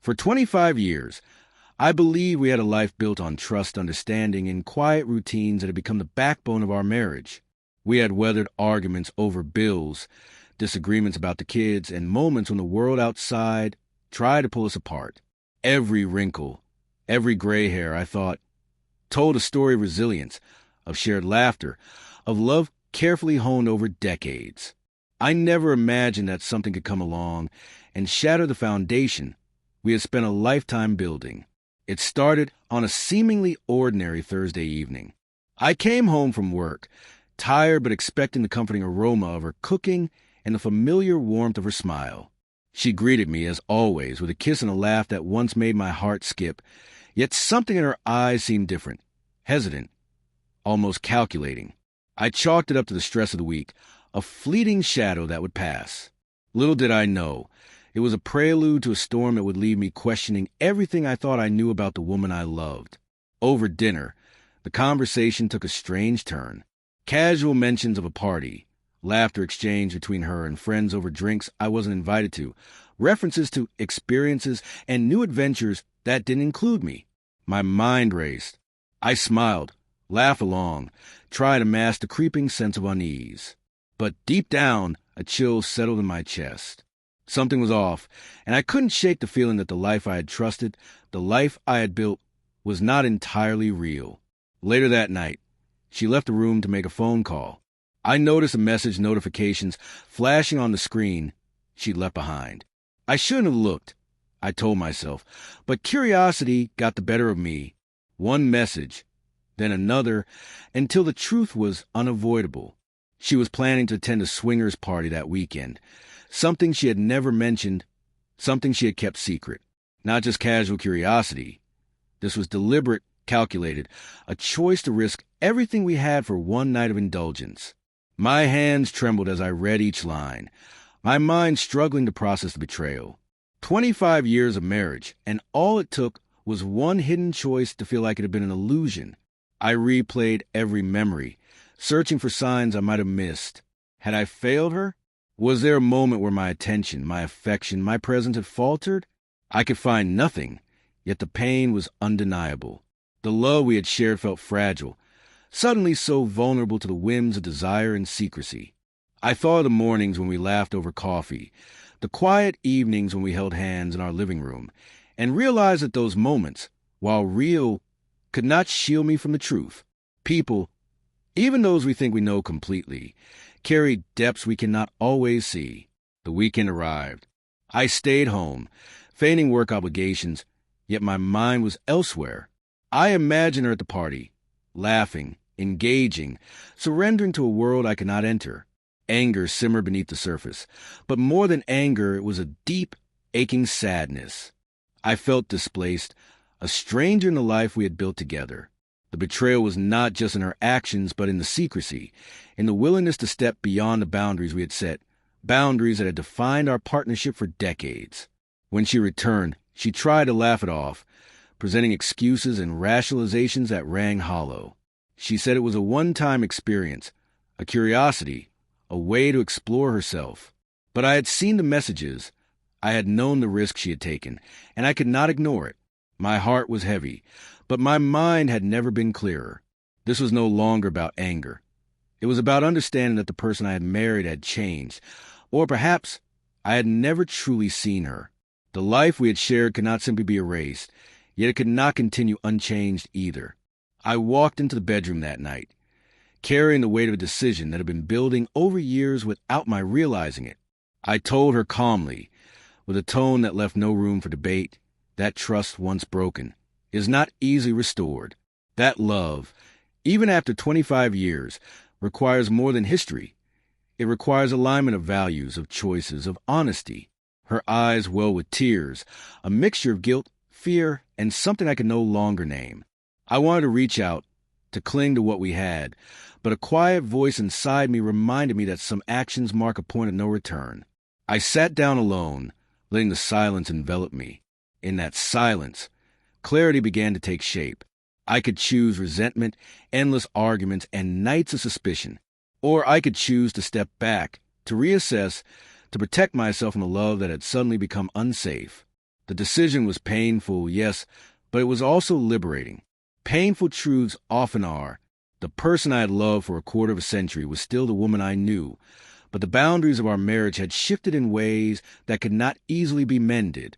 For 25 years, I believe we had a life built on trust, understanding, and quiet routines that had become the backbone of our marriage. We had weathered arguments over bills, disagreements about the kids, and moments when the world outside tried to pull us apart. Every wrinkle, every gray hair, I thought, told a story of resilience, of shared laughter, of love carefully honed over decades. I never imagined that something could come along and shatter the foundation we had spent a lifetime building. It started on a seemingly ordinary Thursday evening. I came home from work, tired but expecting the comforting aroma of her cooking and the familiar warmth of her smile. She greeted me, as always, with a kiss and a laugh that once made my heart skip, yet something in her eyes seemed different, hesitant, almost calculating. I chalked it up to the stress of the week, a fleeting shadow that would pass. Little did I know, it was a prelude to a storm that would leave me questioning everything I thought I knew about the woman I loved. Over dinner, the conversation took a strange turn. Casual mentions of a party, laughter exchanged between her and friends over drinks I wasn't invited to, references to experiences and new adventures that didn't include me. My mind raced. I smiled, laughed along, tried to mask the creeping sense of unease. But deep down, a chill settled in my chest. Something was off, and I couldn't shake the feeling that the life I had trusted, the life I had built, was not entirely real. Later that night, she left the room to make a phone call. I noticed the message notifications flashing on the screen she'd left behind. I shouldn't have looked, I told myself, but curiosity got the better of me. One message, then another, until the truth was unavoidable. She was planning to attend a swingers party that weekend, something she had never mentioned, something she had kept secret. Not just casual curiosity. This was deliberate, calculated, a choice to risk everything we had for one night of indulgence. My hands trembled as I read each line, my mind struggling to process the betrayal. 25 years of marriage, and all it took was one hidden choice to feel like it had been an illusion. I replayed every memory, searching for signs I might have missed. Had I failed her? Was there a moment where my attention, my affection, my presence had faltered? I could find nothing, yet the pain was undeniable. The love we had shared felt fragile, suddenly so vulnerable to the whims of desire and secrecy. I thought of the mornings when we laughed over coffee, the quiet evenings when we held hands in our living room, and realized that those moments, while real, could not shield me from the truth. People, even those we think we know completely, carry depths we cannot always see. The weekend arrived. I stayed home, feigning work obligations, yet my mind was elsewhere. I imagined her at the party, laughing, engaging, surrendering to a world I could not enter. Anger simmered beneath the surface, but more than anger, it was a deep, aching sadness. I felt displaced, a stranger in the life we had built together. The betrayal was not just in her actions, but in the secrecy, in the willingness to step beyond the boundaries we had set, boundaries that had defined our partnership for decades. When she returned, she tried to laugh it off, presenting excuses and rationalizations that rang hollow. She said it was a one-time experience, a curiosity, a way to explore herself. But I had seen the messages, I had known the risk she had taken, and I could not ignore it. My heart was heavy, but my mind had never been clearer. This was no longer about anger. It was about understanding that the person I had married had changed, or perhaps I had never truly seen her. The life we had shared could not simply be erased, yet it could not continue unchanged either. I walked into the bedroom that night, carrying the weight of a decision that had been building over years without my realizing it. I told her calmly, with a tone that left no room for debate, that trust once broken is not easily restored. That love, even after 25 years, requires more than history. It requires alignment of values, of choices, of honesty. Her eyes welled with tears, a mixture of guilt, fear, and something I could no longer name. I wanted to reach out, to cling to what we had, but a quiet voice inside me reminded me that some actions mark a point of no return. I sat down alone, letting the silence envelop me. In that silence, clarity began to take shape. I could choose resentment, endless arguments, and nights of suspicion. Or I could choose to step back, to reassess, to protect myself from a love that had suddenly become unsafe. The decision was painful, yes, but it was also liberating. Painful truths often are. The person I had loved for a quarter of a century was still the woman I knew, but the boundaries of our marriage had shifted in ways that could not easily be mended.